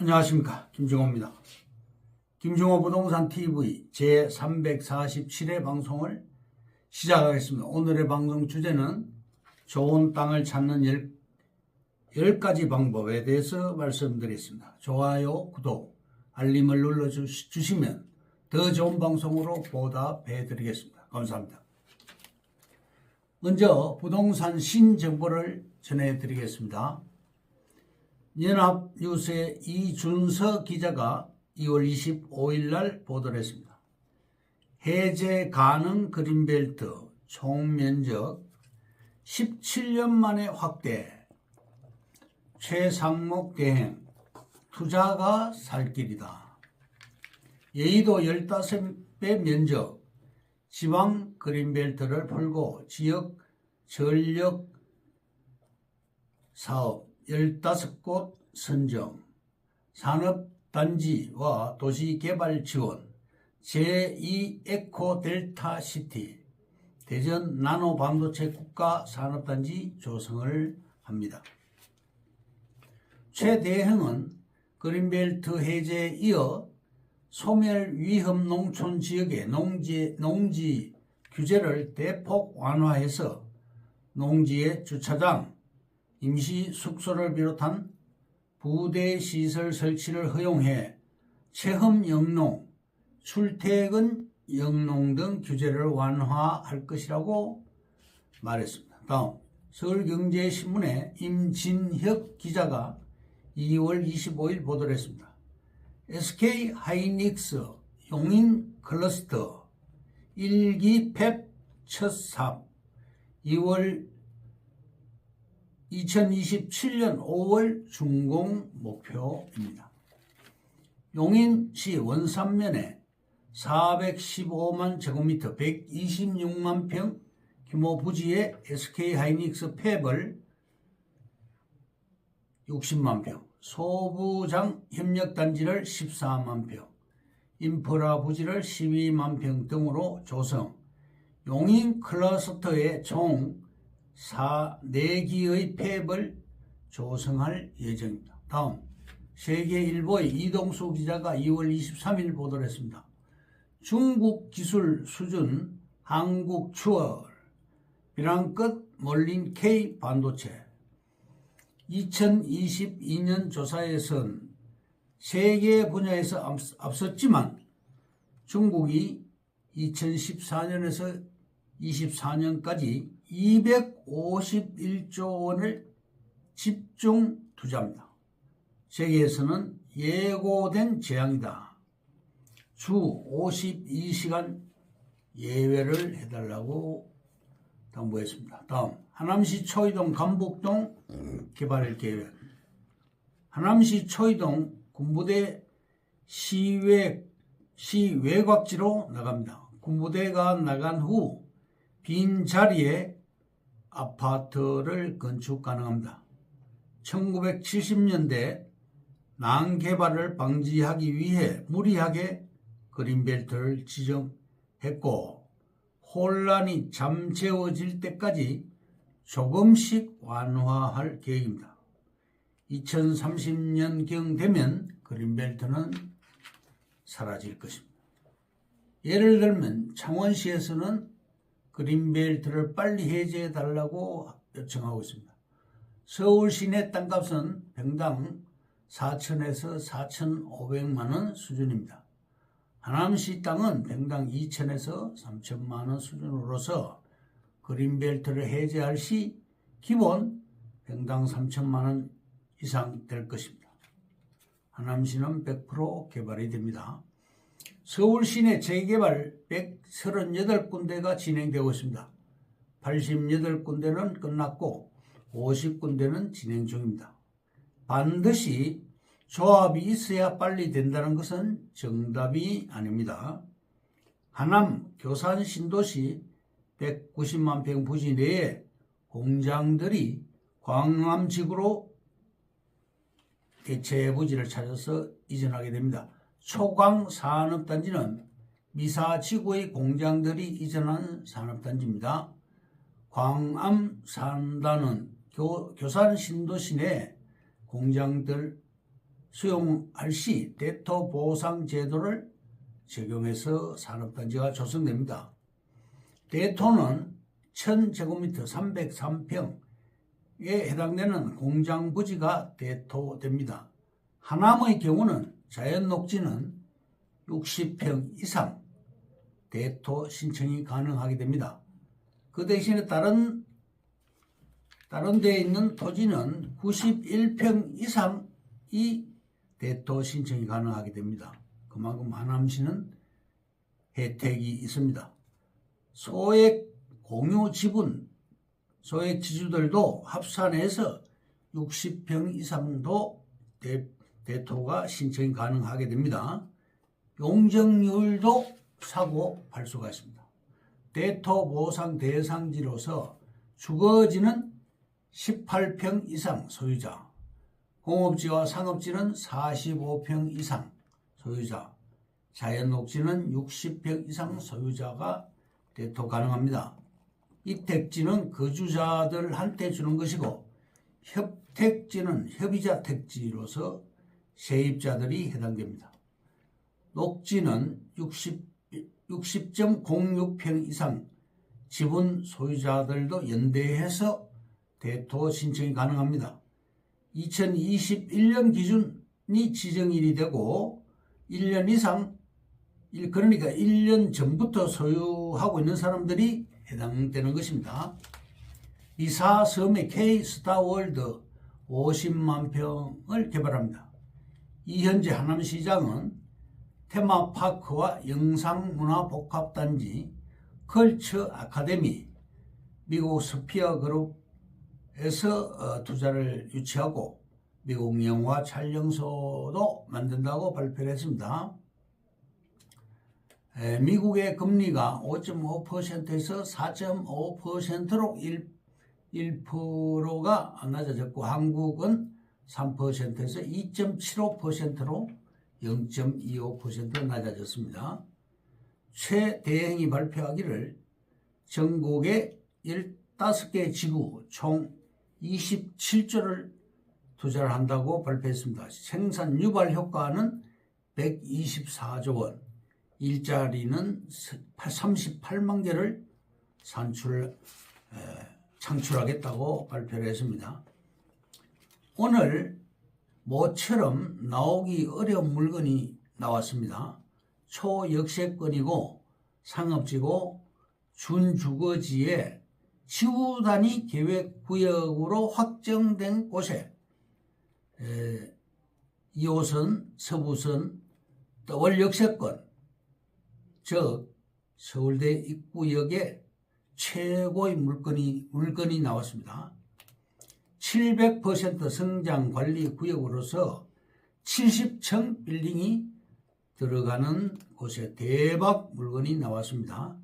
안녕하십니까, 김정호입니다. 김정호 부동산TV 제347회 방송을 시작하겠습니다. 오늘의 방송 주제는 좋은 땅을 찾는 10가지 방법에 대해서 말씀드리겠습니다. 좋아요, 구독, 알림을 눌러주시면 더 좋은 방송으로 보답해 드리겠습니다. 감사합니다. 먼저 부동산 신정보를 전해드리겠습니다. 연합뉴스의 이준서 기자가 2월 25일 날 보도를 했습니다. 해제 가능 그린벨트 총면적 17년 만에 확대, 최상목 대행, 투자가 살 길이다. 여의도 15배 면적, 지방 그린벨트를 풀고 지역 전력 사업 15곳 선정, 산업단지와 도시개발 지원, 제2 에코 델타시티, 대전 나노반도체 국가산업단지 조성을 합니다. 최 대행은 그린벨트 해제에 이어 소멸 위험 농촌 지역의 농지 규제를 대폭 완화해서 농지의 주차장, 임시 숙소를 비롯한 부대 시설 설치를 허용해 체험 영농, 출퇴근 영농 등 규제를 완화할 것이라고 말했습니다. 다음, 서울경제신문의 임진혁 기자가 2월 25일 보도를 했습니다. SK 하이닉스 용인 클러스터 1기 팹 첫 사업 2027년 5월 준공 목표입니다. 용인시 원산면에 415만 제곱미터 126만 평 규모 부지의 SK 하이닉스 팹을 60만 평, 소부장 협력단지를 14만 평, 인프라 부지를 12만 평 등으로 조성, 용인 클러스터의 총 4기의 팹을 조성할 예정입니다. 다음, 세계일보의 이동수 기자가 2월 23일 보도를 했습니다. 중국 기술 수준 한국 추월, 벼랑 끝 몰린 K 반도체. 2022년 조사에선 세계 분야에서 앞섰지만 중국이 2014년에서 24년까지 251조 원을 집중 투자합니다. 세계에서는 예고된 재앙이다. 주 52시간 예외를 해달라고 당부했습니다. 다음, 하남시 초이동 감북동 개발 계획. 하남시 초이동 군부대 시외곽지로 나갑니다. 군부대가 나간 후 빈 자리에 아파트를 건축 가능합니다. 1970년대 난개발을 방지하기 위해 무리하게 그린벨트를 지정했고 혼란이 잠재워질 때까지 조금씩 완화할 계획입니다. 2030년경 되면 그린벨트는 사라질 것입니다. 예를 들면 창원시에서는 그린벨트를 빨리 해제해달라고 요청하고 있습니다. 서울 시내 땅값은 평당 4천에서 4,500만 원 수준입니다. 하남시 땅은 평당 2천에서 3천만 원 수준으로서 그린벨트를 해제할 시 기본 평당 3천만 원 이상 될 것입니다. 하남시는 100% 개발이 됩니다. 서울 시내 재개발 138군데가 진행되고 있습니다. 88군데는 끝났고 50군데는 진행 중입니다. 반드시 조합이 있어야 빨리 된다는 것은 정답이 아닙니다. 하남 교산 신도시 190만 평 부지 내에 공장들이 광암지구로 대체 부지를 찾아서 이전하게 됩니다. 초광산업단지는 미사지구의 공장들이 이전한 산업단지입니다. 광암산단은 교산 신도시 내 공장들 수용할 시 대토 보상 제도를 적용해서 산업단지가 조성됩니다. 대토는 1000제곱미터 303평에 해당되는 공장 부지가 대토됩니다. 하남의 경우는 자연녹지는 60평 이상 대토 신청이 가능하게 됩니다. 그 대신에 다른 데에 있는 토지는 91평 이상이 대토 신청이 가능하게 됩니다. 그만큼 하남시는 혜택이 있습니다. 소액 공유 지분, 소액 지주들도 합산해서 60평 이상도 대토가 신청이 가능하게 됩니다. 용적률도 사고 팔 수가 있습니다. 대토 보상 대상지로서 주거지는 18평 이상 소유자, 공업지와 상업지는 45평 이상 소유자, 자연녹지는 60평 이상 소유자가 대토 가능합니다. 이 택지는 거주자들한테 주는 것이고 협택지는 협의자 택지로서 세입자들이 해당됩니다. 녹지는 60.06평 이상 지분 소유자들도 연대해서 대토 신청이 가능합니다. 2021년 기준이 지정일이 되고 1년 이상, 그러니까 1년 전부터 소유하고 있는 사람들이 해당되는 것입니다. 이사 섬의 K-스타월드 50만 평을 개발합니다. 이 현재 하남시장은 테마파크와 영상문화복합단지, 컬처 아카데미, 미국 스피어 그룹에서 투자를 유치하고 미국 영화 촬영소도 만든다고 발표를 했습니다. 미국의 금리가 5.5%에서 4.5%로 1%가 낮아졌고 한국은 3%에서 2.75%로 0.25% 낮아졌습니다. 최대행이 발표하기를 전국의 15개 지구 총 27조를 투자를 한다고 발표했습니다. 생산 유발 효과는 124조 원, 일자리는 38만 개를 창출하겠다고 발표를 했습니다. 오늘 모처럼 나오기 어려운 물건이 나왔습니다. 초역세권이고 상업지고 준주거지에 지구단위 계획구역으로 확정된 곳에 2호선, 서부선, 월역세권, 즉 서울대 입구역에 최고의 물건이 나왔습니다. 700% 성장관리구역으로서 70층 빌딩이 들어가는 곳에 대박 물건이 나왔습니다.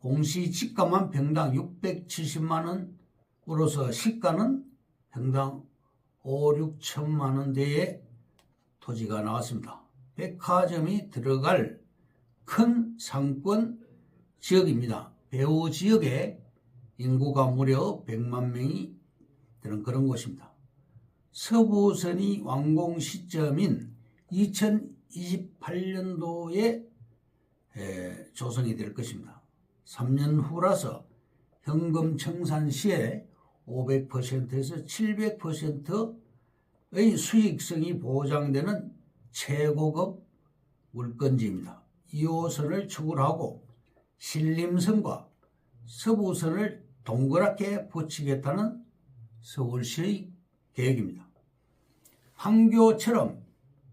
공시지가만 평당 670만 원으로서 시가는 평당 5, 6천만 원대의 토지가 나왔습니다. 백화점이 들어갈 큰 상권 지역입니다. 배후 지역에 인구가 무려 100만 명이 되는 그런 곳입니다. 서부선이 완공 시점인 2028년도에 조성이 될 것입니다. 3년 후라서 현금 청산 시에 500%에서 700%의 수익성이 보장되는 최고급 물건지입니다. 2호선을 추구하고 신림선과 서부선을 동그랗게 붙이겠다는 서울시의 계획입니다. 판교처럼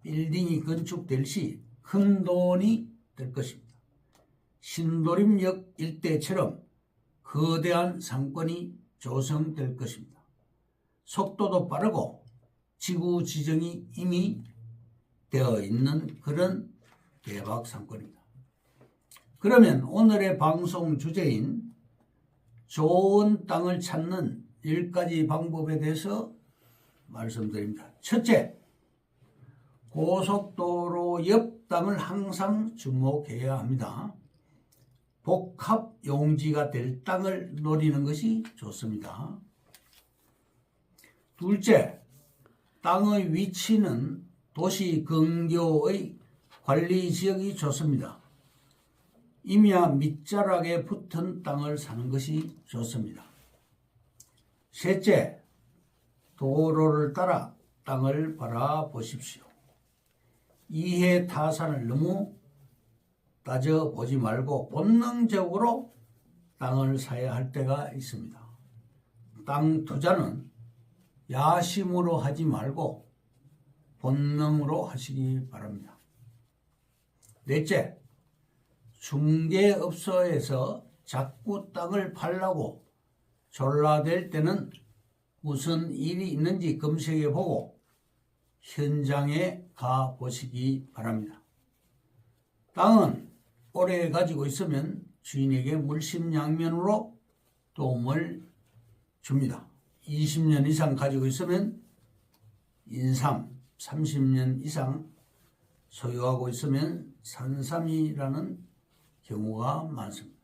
빌딩이 건축될 시 큰 돈이 될 것입니다. 신도림역 일대처럼 거대한 상권이 조성될 것입니다. 속도도 빠르고 지구 지정이 이미 되어 있는 그런 대박 상권입니다. 그러면 오늘의 방송 주제인 좋은 땅을 찾는 10가지 방법에 대해서 말씀드립니다. 첫째, 고속도로 옆 땅을 항상 주목해야 합니다. 복합 용지가 될 땅을 노리는 것이 좋습니다. 둘째, 땅의 위치는 도시 근교의 관리지역이 좋습니다. 임야 밑자락에 붙은 땅을 사는 것이 좋습니다. 셋째, 도로를 따라 땅을 바라보십시오. 이해 타산을 너무 따져보지 말고 본능적으로 땅을 사야 할 때가 있습니다. 땅 투자는 야심으로 하지 말고 본능으로 하시기 바랍니다. 넷째, 중개업소에서 자꾸 땅을 팔라고 졸라댈 때는 무슨 일이 있는지 검색해보고 현장에 가보시기 바랍니다. 땅은 오래 가지고 있으면 주인에게 물심양면으로 도움을 줍니다. 20년 이상 가지고 있으면 인삼, 30년 이상 소유하고 있으면 산삼이라는 경우가 많습니다.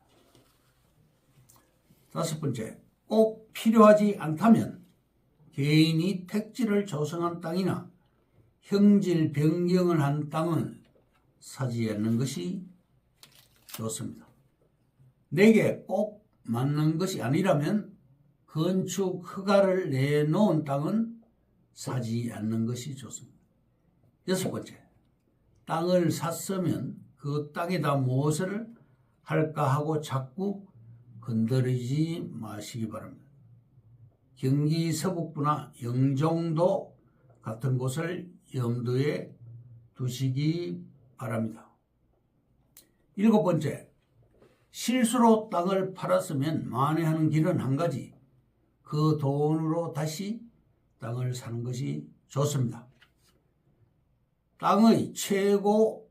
다섯 번째, 꼭 필요하지 않다면 개인이 택지를 조성한 땅이나 형질 변경을 한 땅은 사지 않는 것이 좋습니다. 내게 꼭 맞는 것이 아니라면 건축 허가를 내놓은 땅은 사지 않는 것이 좋습니다. 여섯 번째, 땅을 샀으면 그 땅에다 무엇을 할까 하고 자꾸 건드리지 마시기 바랍니다. 경기 서북부나 영종도 같은 곳을 염두에 두시기 바랍니다. 일곱 번째, 실수로 땅을 팔았으면 만회하는 길은 한 가지, 그 돈으로 다시 땅을 사는 것이 좋습니다. 땅의 최고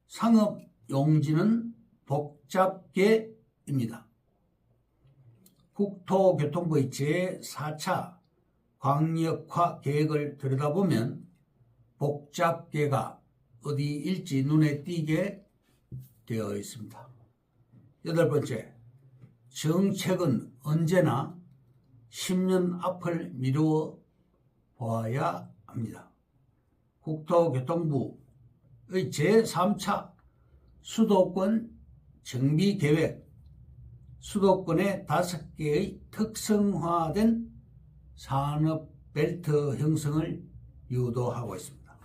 상업 용지는 복잡계입니다. 국토교통부의 제4차 광역화 계획을 들여다보면 복잡계가 어디일지 눈에 띄게 되어 있습니다. 여덟 번째, 정책은 언제나 10년 앞을 미루어 보아야 합니다. 국토교통부의 제3차 수도권 정비계획, 수도권의 5개의 특성화된 산업벨트 형성을 유도하고 있습니다.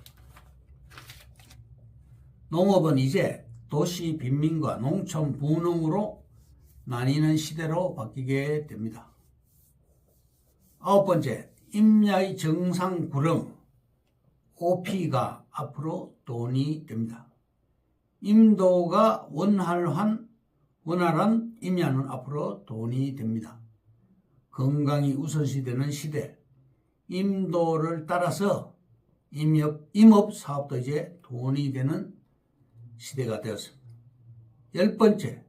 농업은 이제 도시 빈민과 농촌 분농으로 나뉘는 시대로 바뀌게 됩니다. 아홉 번째, 임야의 정상 구름, OP가 앞으로 돈이 됩니다. 임도가 원활한 임야는 앞으로 돈이 됩니다. 건강이 우선시되는 시대, 임도를 따라서 임업 사업도 이제 돈이 되는 시대가 되었습니다. 열 번째,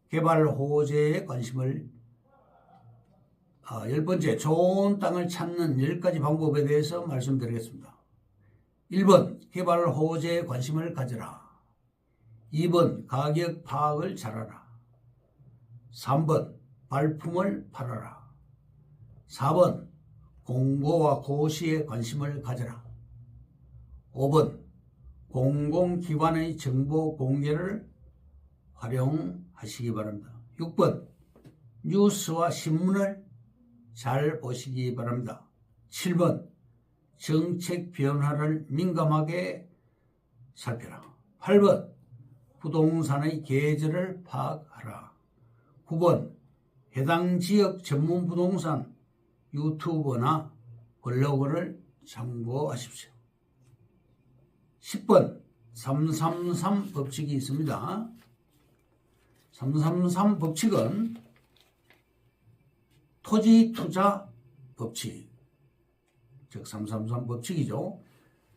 개발 호재에 관심을 열 번째, 좋은 땅을 찾는 10가지 방법에 대해서 말씀드리겠습니다. 1번, 개발 호재에 관심을 가져라. 2번, 가격 파악을 잘하라. 3번, 발품을 팔아라. 4번, 공고와 고시에 관심을 가져라. 5번, 공공기관의 정보 공개를 활용하시기 바랍니다. 6번, 뉴스와 신문을 잘 보시기 바랍니다. 7번, 정책 변화를 민감하게 살펴라. 8번, 부동산의 계절을 파악하라. 9번, 해당 지역 전문 부동산 유튜버나 블로그를 참고하십시오. 10번, 333 법칙이 있습니다. 333 법칙은 토지 투자 법칙, 즉 333 법칙이죠.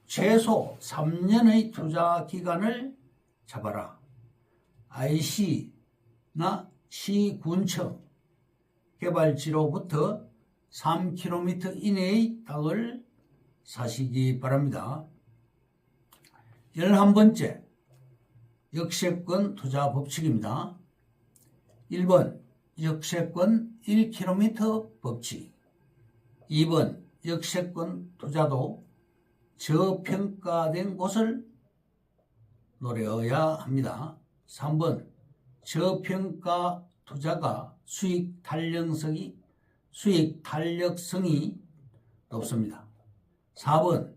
최소 3년의 투자 기간을 잡아라. IC나 시군청 개발지로부터 3km 이내의 땅을 사시기 바랍니다. 11번째, 역세권 투자 법칙입니다. 1번, 역세권 1km 법칙. 2번, 역세권 투자도 저평가된 곳을 노려야 합니다. 3번 저평가 투자가 수익 탄력성이 높습니다. 4번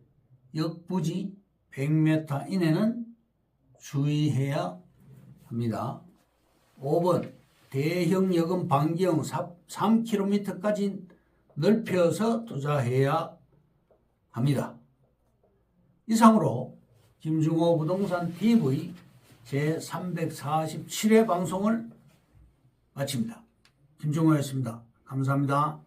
역부지 100m 이내는 주의해야 합니다. 5번 대형 여금 반경 3km까지 넓혀서 투자해야 합니다. 이상으로 김중호 부동산 TV 제347회 방송을 마칩니다. 김중호였습니다. 감사합니다.